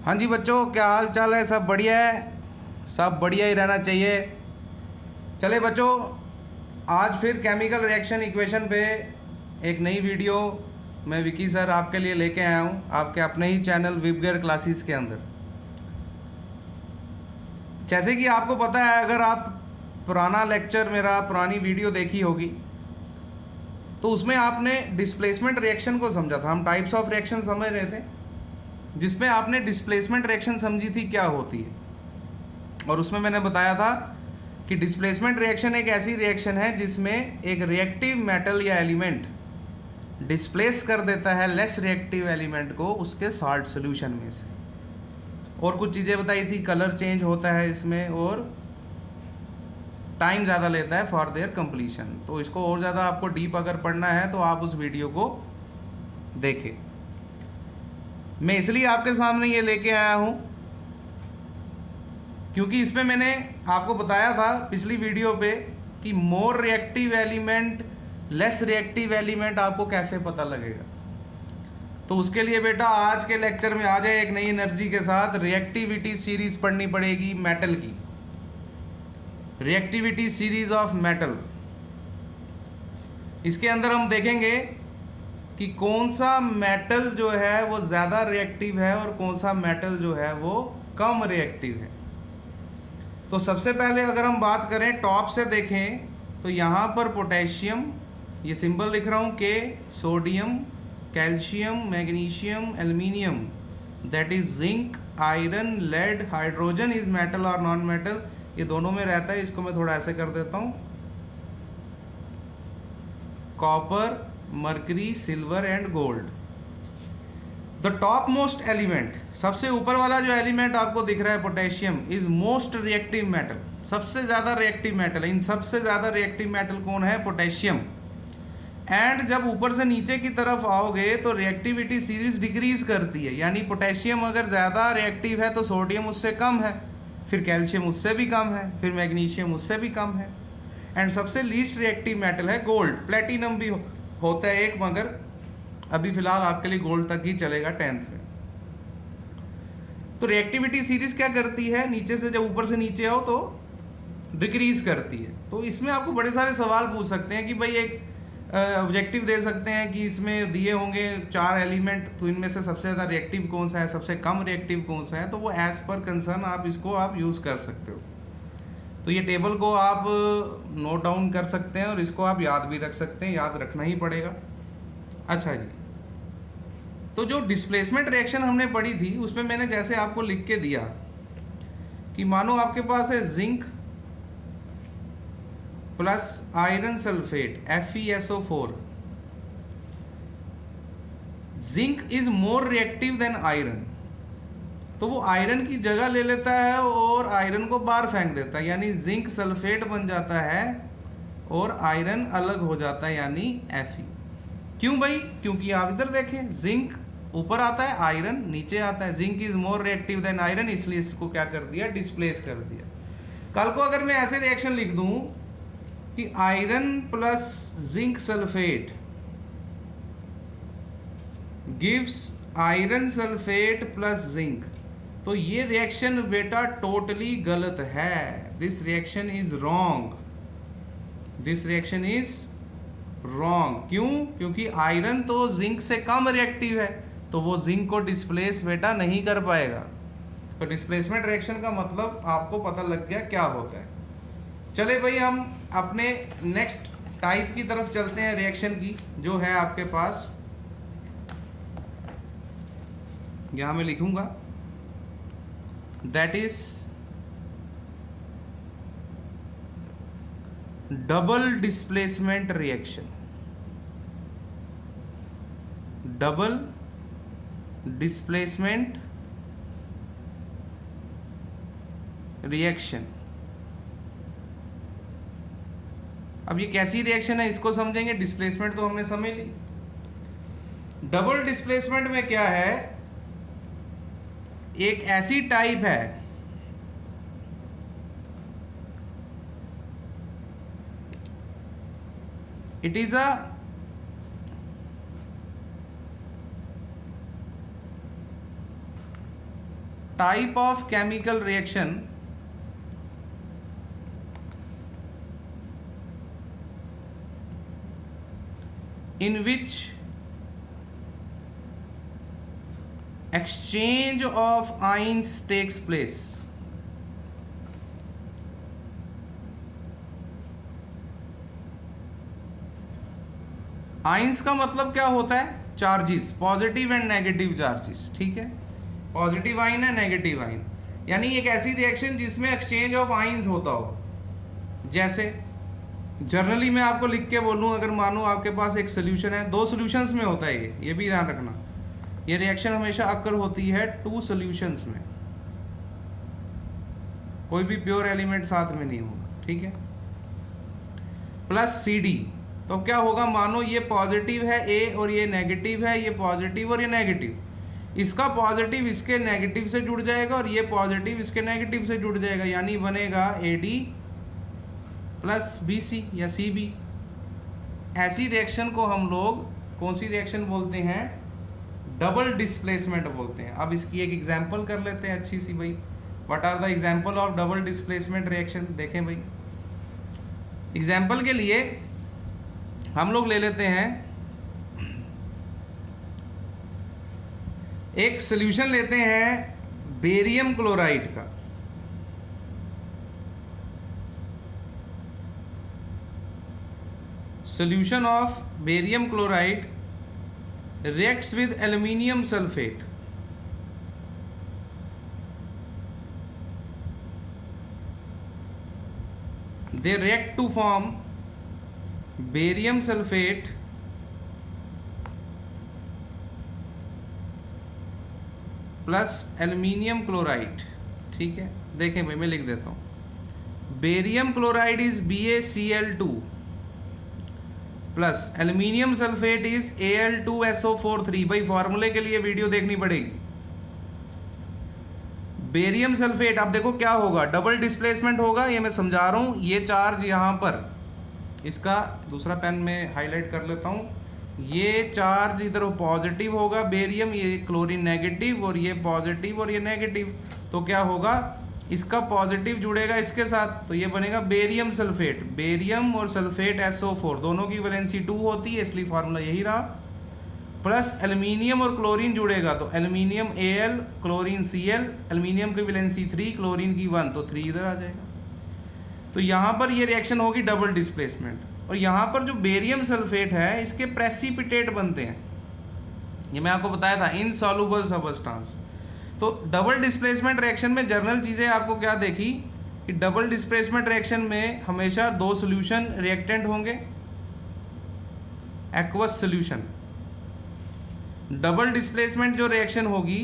हाँ जी बच्चों, क्या हाल चाल है? सब बढ़िया है? सब बढ़िया ही रहना चाहिए। चले बच्चों, आज फिर केमिकल रिएक्शन इक्वेशन पे एक नई वीडियो मैं विकी सर आपके लिए लेके आया हूँ, आपके अपने ही चैनल विबगर क्लासेस के अंदर। जैसे कि आपको पता है, अगर आप पुराना लेक्चर, मेरा पुरानी वीडियो देखी होगी तो उसमें आपने डिस्प्लेसमेंट रिएक्शन को समझा था। हम टाइप्स ऑफ रिएक्शन समझ रहे थे, जिसमें आपने डिस्प्लेसमेंट रिएक्शन समझी थी क्या होती है। और उसमें मैंने बताया था कि डिस्प्लेसमेंट रिएक्शन एक ऐसी रिएक्शन है जिसमें एक रिएक्टिव मेटल या एलिमेंट डिस्प्लेस कर देता है लेस रिएक्टिव एलिमेंट को उसके साल्ट सॉल्यूशन में से। और कुछ चीज़ें बताई थी, कलर चेंज होता है इसमें और टाइम ज़्यादा लेता है फॉर देयर कंप्लीशन। तो इसको और ज़्यादा आपको डीप अगर पढ़ना है तो आप उस वीडियो को देखें। मैं इसलिए आपके सामने ये लेके आया हूँ क्योंकि इसमें मैंने आपको बताया था पिछली वीडियो पे कि मोर reactive element, less reactive element आपको कैसे पता लगेगा। तो उसके लिए बेटा आज के लेक्चर में आ जाए एक नई एनर्जी के साथ, रिएक्टिविटी सीरीज पढ़नी पड़ेगी मेटल की, रिएक्टिविटी सीरीज ऑफ मेटल। इसके अंदर हम देखेंगे कि कौन सा मेटल जो है वो ज़्यादा रिएक्टिव है और कौन सा मेटल जो है वो कम रिएक्टिव है। तो सबसे पहले अगर हम बात करें टॉप से देखें तो यहाँ पर पोटेशियम, ये सिंबल लिख रहा हूँ K, sodium, calcium, magnesium, aluminium, that is zinc, iron, lead, hydrogen is metal और नॉन मेटल, ये दोनों में रहता है। इसको मैं थोड़ा ऐसे कर देता हूँ, copper, mercury, silver and gold. The top most element, सबसे ऊपर वाला जो एलिमेंट आपको दिख रहा है potassium, is most reactive metal, सबसे ज़्यादा रिएक्टिव मेटल है। इन सबसे ज़्यादा रिएक्टिव मेटल कौन है? पोटेशियम। एंड जब ऊपर से नीचे की तरफ आओगे तो रिएक्टिविटी सीरीज डिक्रीज करती है, यानी पोटेशियम अगर ज़्यादा रिएक्टिव है तो सोडियम उससे कम है, फिर कैल्शियम उससे भी कम है, फिर मैग्नीशियम उससे भी कम है। एंड सबसे लीस्ट रिएक्टिव मेटल है गोल्ड। प्लेटिनम भी होता है एक, मगर अभी फिलहाल आपके लिए गोल्ड तक ही चलेगा 10th में। तो रिएक्टिविटी सीरीज क्या करती है? नीचे से जब ऊपर से नीचे आओ तो डिक्रीज करती है। तो इसमें आपको बड़े सारे सवाल पूछ सकते हैं कि भाई एक ऑब्जेक्टिव दे सकते हैं कि इसमें दिए होंगे 4 एलिमेंट, तो इनमें से सबसे ज़्यादा रिएक्टिव कौन सा है, सबसे कम रिएक्टिव कौन सा है। तो वो एज पर कंसर्न आप इसको आप यूज़ कर सकते हो। तो ये टेबल को आप नोट डाउन कर सकते हैं और इसको आप याद भी रख सकते हैं, याद रखना ही पड़ेगा। अच्छा जी, तो जो डिस्प्लेसमेंट रिएक्शन हमने पढ़ी थी उसमें मैंने जैसे आपको लिख के दिया कि मानो आपके पास है zinc plus iron sulphate FeSO4। Zinc is more reactive than iron, तो वो आयरन की जगह ले लेता है और आयरन को बाहर फेंक देता है, यानी जिंक सल्फेट बन जाता है और आयरन अलग हो जाता है, यानी Fe। क्यों भाई? क्योंकि आप इधर देखें, जिंक ऊपर आता है, आयरन नीचे आता है। Zinc is more reactive than iron, इसलिए इसको क्या कर दिया? डिस्प्लेस कर दिया। कल को अगर मैं ऐसे रिएक्शन लिख दूं कि iron plus zinc sulphate gives iron sulphate plus zinc, तो ये रिएक्शन बेटा टोटली गलत है। This reaction is wrong, this reaction is wrong. क्यों? क्योंकि आयरन तो जिंक से कम रिएक्टिव है, तो वो जिंक को डिस्प्लेस बेटा नहीं कर पाएगा। तो डिस्प्लेसमेंट रिएक्शन का मतलब आपको पता लग गया क्या होता है। चले भाई, हम अपने नेक्स्ट टाइप की तरफ चलते हैं रिएक्शन की, जो है आपके पास, यहां मैं लिखूंगा, that is double displacement reaction. Double displacement reaction. अब ये कैसी रिएक्शन है इसको समझेंगे। डिस्प्लेसमेंट तो हमने समझ ली। डबल डिस्प्लेसमेंट में क्या है? एक ऐसी टाइप है it is a type of chemical reaction in which exchange of ions takes place. Ions का मतलब क्या होता है? Charges, positive and negative charges, ठीक है। पॉजिटिव आइन है, नेगेटिव आइन, यानी एक ऐसी रिएक्शन जिसमें एक्सचेंज ऑफ आइंस होता हो। जैसे जनरली मैं आपको लिख के बोलूं, अगर मानो आपके पास एक सोल्यूशन है, दो सॉल्यूशंस में होता है ये भी ध्यान रखना। ये रिएक्शन हमेशा अक्कर होती है टू सॉल्यूशंस में, कोई भी प्योर एलिमेंट साथ में नहीं होगा, ठीक है। प्लस सी डी, तो क्या होगा, मानो ये पॉजिटिव है ए और ये नेगेटिव है, ये पॉजिटिव और ये नेगेटिव, इसका पॉजिटिव इसके नेगेटिव से जुड़ जाएगा और ये पॉजिटिव इसके नेगेटिव से जुड़ जाएगा, यानी बनेगा A D plus B C या सी बी। ऐसी रिएक्शन को हम लोग कौन सी रिएक्शन बोलते हैं? डबल डिस्प्लेसमेंट बोलते हैं। अब इसकी एक एग्जांपल कर लेते हैं अच्छी सी भाई। What are the example of double displacement reaction? देखें भाई, एग्जांपल के लिए हम लोग ले लेते हैं, एक सॉल्यूशन लेते हैं बेरियम क्लोराइड का। Solution of barium chloride reacts with aluminium sulfate. They react to form barium sulfate plus aluminium chloride, ठीक है। देखें भाई, मैं लिख देता हूँ, barium chloride is BaCl2 plus aluminium sulphate is Al2SO43। भाई फॉर्मूले के लिए वीडियो देखनी पड़ेगी। बेरियम सल्फेट, अब देखो क्या होगा, डबल डिस्प्लेसमेंट होगा, ये मैं समझा रहा हूं। ये चार्ज यहां पर, इसका दूसरा पेन में हाईलाइट कर लेता हूं, ये चार्ज इधर पॉजिटिव होगा बेरियम, ये क्लोरीन नेगेटिव, और ये पॉजिटिव और ये नेगेटिव, तो क्या होगा, इसका पॉजिटिव जुड़ेगा इसके साथ, तो ये बनेगा बेरियम सल्फेट। बेरियम और सल्फेट SO4 दोनों की वैलेंसी 2 होती है, इसलिए फार्मूला यही रहा। प्लस एल्यूमिनियम और क्लोरीन जुड़ेगा, तो aluminium Al, chlorine Cl, aluminium की वैलेंसी 3, क्लोरीन की 1, तो 3 इधर आ जाएगा। तो यहाँ पर ये रिएक्शन होगी डबल डिस्प्लेसमेंट। और यहाँ पर जो बेरियम सल्फेट है, इसके प्रेसिपिटेट बनते हैं, ये मैं आपको बताया था, इनसॉल्युबल सबस्टेंस। तो डबल डिस्प्लेसमेंट रिएक्शन में जर्नल चीज़ें आपको क्या देखी कि डबल डिस्प्लेसमेंट रिएक्शन में हमेशा दो सॉल्यूशन रिएक्टेंट होंगे, एक्वस सॉल्यूशन। डबल डिस्प्लेसमेंट जो रिएक्शन होगी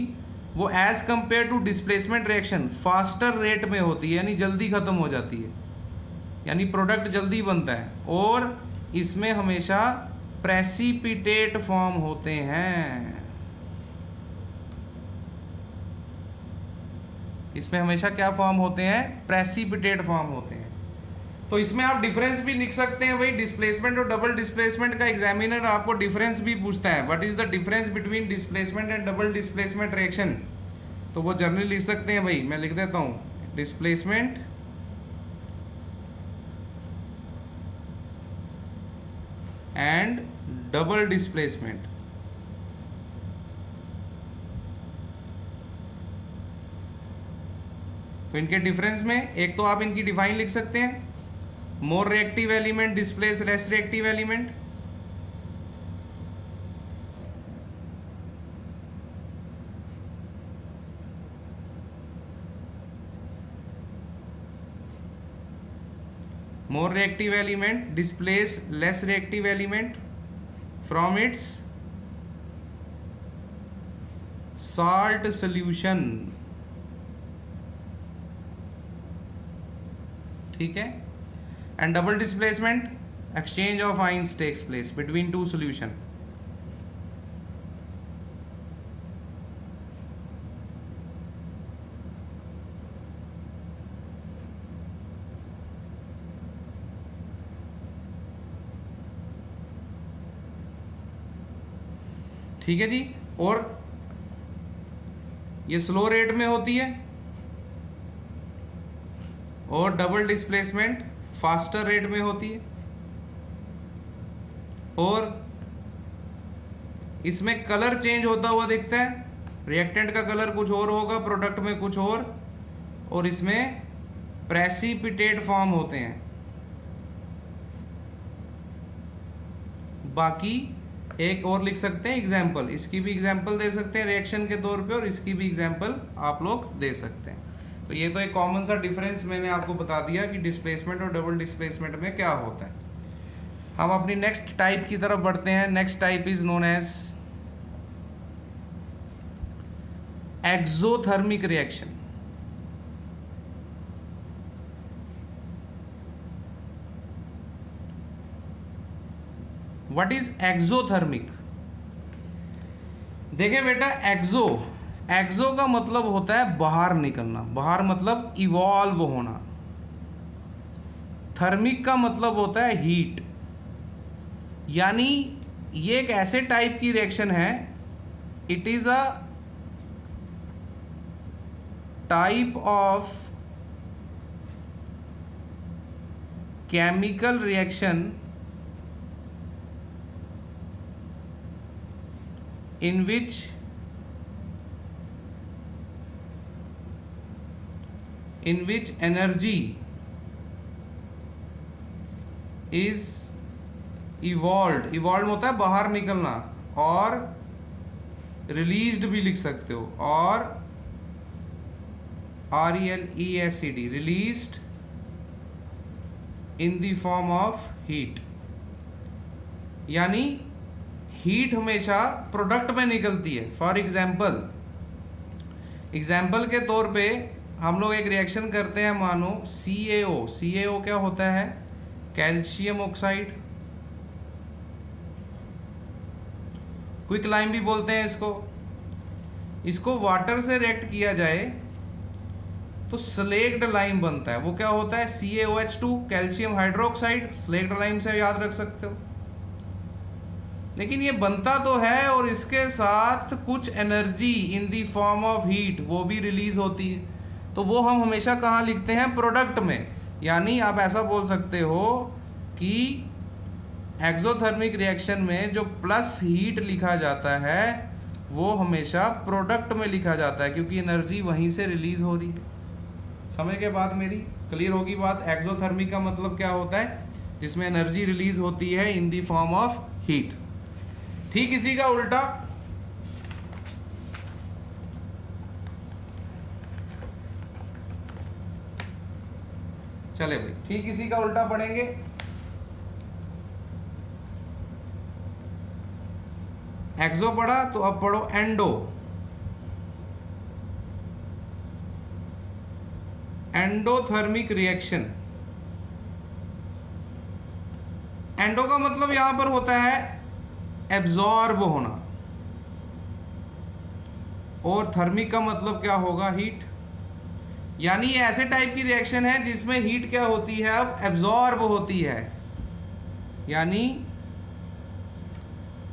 वो as compare to displacement reaction faster rate में होती है, यानी जल्दी खत्म हो जाती है, यानी प्रोडक्ट जल्दी बनता है, और इसमें हमेशा प्रेसिपिटेट फॉर्म होते हैं। इसमें हमेशा क्या फॉर्म होते हैं? प्रेसिपिटेट फॉर्म होते हैं। तो इसमें आप डिफरेंस भी लिख सकते हैं भाई, डिस्प्लेसमेंट और डबल डिस्प्लेसमेंट का एग्जामिनर आपको डिफरेंस भी पूछता है, what is the difference between displacement and double displacement reaction, तो वो जर्नली लिख सकते हैं भाई। मैं लिख देता हूं, डिस्प्लेसमेंट एंड डबल डिस्प्लेसमेंट। तो इनके डिफरेंस में एक तो आप इनकी डिफाइन लिख सकते हैं, more reactive element displace less reactive element. More reactive element displace less reactive element from its salt solution, ठीक है। And double displacement, exchange of ions takes place between two solution. ठीक है जी। और ये स्लो रेट में होती है और डबल डिस्प्लेसमेंट फास्टर रेट में होती है। और इसमें कलर चेंज होता हुआ दिखता है, रिएक्टेंट का कलर कुछ और होगा, प्रोडक्ट में कुछ और इसमें प्रेसिपिटेट फॉर्म होते हैं। बाकी एक और लिख सकते हैं एग्जाम्पल, इसकी भी एग्जाम्पल दे सकते हैं रिएक्शन के तौर पे और इसकी भी एग्जाम्पल आप लोग दे सकते हैं। तो ये तो एक कॉमन सा डिफरेंस मैंने आपको बता दिया कि डिस्प्लेसमेंट और डबल डिस्प्लेसमेंट में क्या होता है। हम अपनी नेक्स्ट टाइप की तरफ बढ़ते हैं। Next type is known as exothermic reaction. What is exothermic? देखिए बेटा, एक्सो का मतलब होता है बाहर निकलना, बाहर मतलब इवॉल्व होना। थर्मिक का मतलब होता है हीट। यानी ये एक ऐसे टाइप की रिएक्शन है, it is a type of chemical reaction in which energy is evolved होता है बाहर निकलना, और रिलीज्ड भी लिख सकते हो, और RELEASED released in the form of heat. यानी हीट हमेशा प्रोडक्ट में निकलती है। फॉर एग्जाम्पल के तौर पे हम लोग एक रिएक्शन करते हैं, मानो CaO क्या होता है? कैल्शियम ऑक्साइड, क्विक लाइम भी बोलते हैं इसको वाटर से रिएक्ट किया जाए तो स्लेक्ड लाइम बनता है। वो क्या होता है? CaOH2 calcium hydroxide. Slaked lime से याद रख सकते हो। लेकिन ये बनता तो है और इसके साथ कुछ energy in the form of heat वो भी रिलीज होती है। तो वो हम हमेशा कहाँ लिखते हैं? प्रोडक्ट में। यानी आप ऐसा बोल सकते हो कि एक्सोथर्मिक रिएक्शन में जो प्लस हीट लिखा जाता है वो हमेशा प्रोडक्ट में लिखा जाता है, क्योंकि एनर्जी वहीं से रिलीज हो रही है। समझ के बाद मेरी क्लियर होगी बात? एक्सोथर्मिक का मतलब क्या होता है? जिसमें एनर्जी रिलीज होती है इन दी फॉर्म ऑफ हीट। ठीक इसी का उल्टा चले भाई, ठीक इसी का उल्टा पढ़ेंगे। एक्सो पढ़ा तो अब पढ़ो एंडोथर्मिक रिएक्शन। एंडो का मतलब यहां पर होता है एब्जॉर्ब होना, और थर्मिक का मतलब क्या होगा? हीट। यानी ये ऐसे टाइप की रिएक्शन है जिसमें हीट क्या होती है? अब एब्जॉर्ब होती है। यानी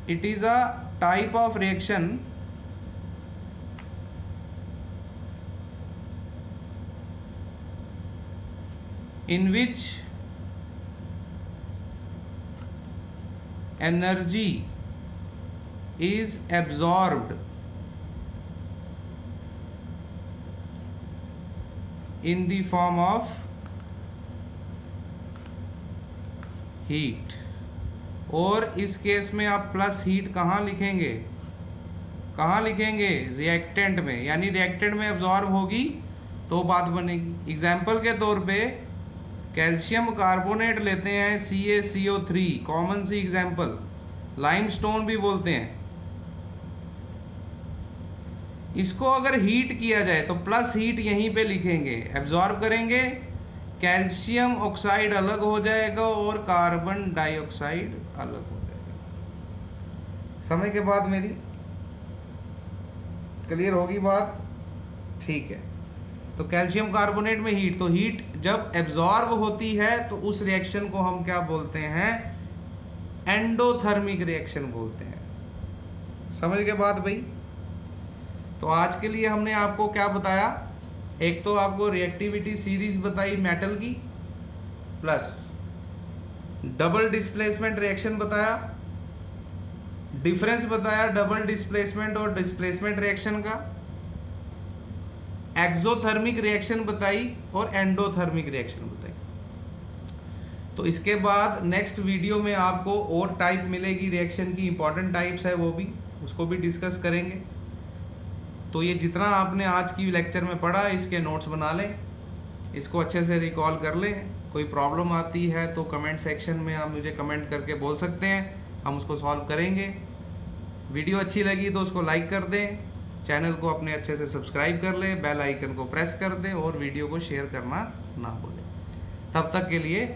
it is a type of reaction in which energy is absorbed in the form of heat। और इस केस में आप प्लस हीट कहाँ लिखेंगे? रिएक्टेंट में। यानी रिएक्टेंट में एब्जॉर्ब होगी तो बात बनेगी। एग्जाम्पल के तौर पे कैल्शियम कार्बोनेट लेते हैं CaCO3, कॉमन सी एग्जाम्पल। लाइमस्टोन भी बोलते हैं। इसको अगर हीट किया जाए तो प्लस हीट यहीं पे लिखेंगे, एब्जॉर्ब करेंगे, कैल्शियम ऑक्साइड अलग हो जाएगा और कार्बन डाइऑक्साइड अलग हो जाएगा। समय के बाद मेरी क्लियर होगी बात? ठीक है। तो कैल्शियम कार्बोनेट में हीट, तो हीट जब एब्जॉर्ब होती है तो उस रिएक्शन को हम क्या बोलते हैं? एंडोथर्मिक रिएक्शन बोलते हैं। समझ के बाद भाई? तो आज के लिए हमने आपको क्या बताया, एक तो आपको रिएक्टिविटी सीरीज बताई मेटल की, प्लस डबल डिस्प्लेसमेंट रिएक्शन बताया, डिफरेंस बताया डबल डिस्प्लेसमेंट और डिस्प्लेसमेंट रिएक्शन का, एक्सोथर्मिक रिएक्शन बताई और एंडोथर्मिक रिएक्शन बताई। तो इसके बाद नेक्स्ट वीडियो में आपको और टाइप मिलेगी रिएक्शन की, इंपॉर्टेंट टाइप्स है वो भी, उसको भी डिस्कस करेंगे। तो ये जितना आपने आज की लेक्चर में पढ़ा इसके नोट्स बना लें, इसको अच्छे से रिकॉल कर लें। कोई प्रॉब्लम आती है तो कमेंट सेक्शन में आप मुझे कमेंट करके बोल सकते हैं, हम उसको सॉल्व करेंगे। वीडियो अच्छी लगी तो उसको लाइक कर दें, चैनल को अपने अच्छे से सब्सक्राइब कर लें, बेल आइकन को प्रेस कर दें और वीडियो को शेयर करना ना भूलें। तब तक के लिए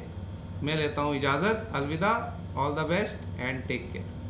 मैं लेता हूँ इजाज़त, अलविदा, all the best and take care.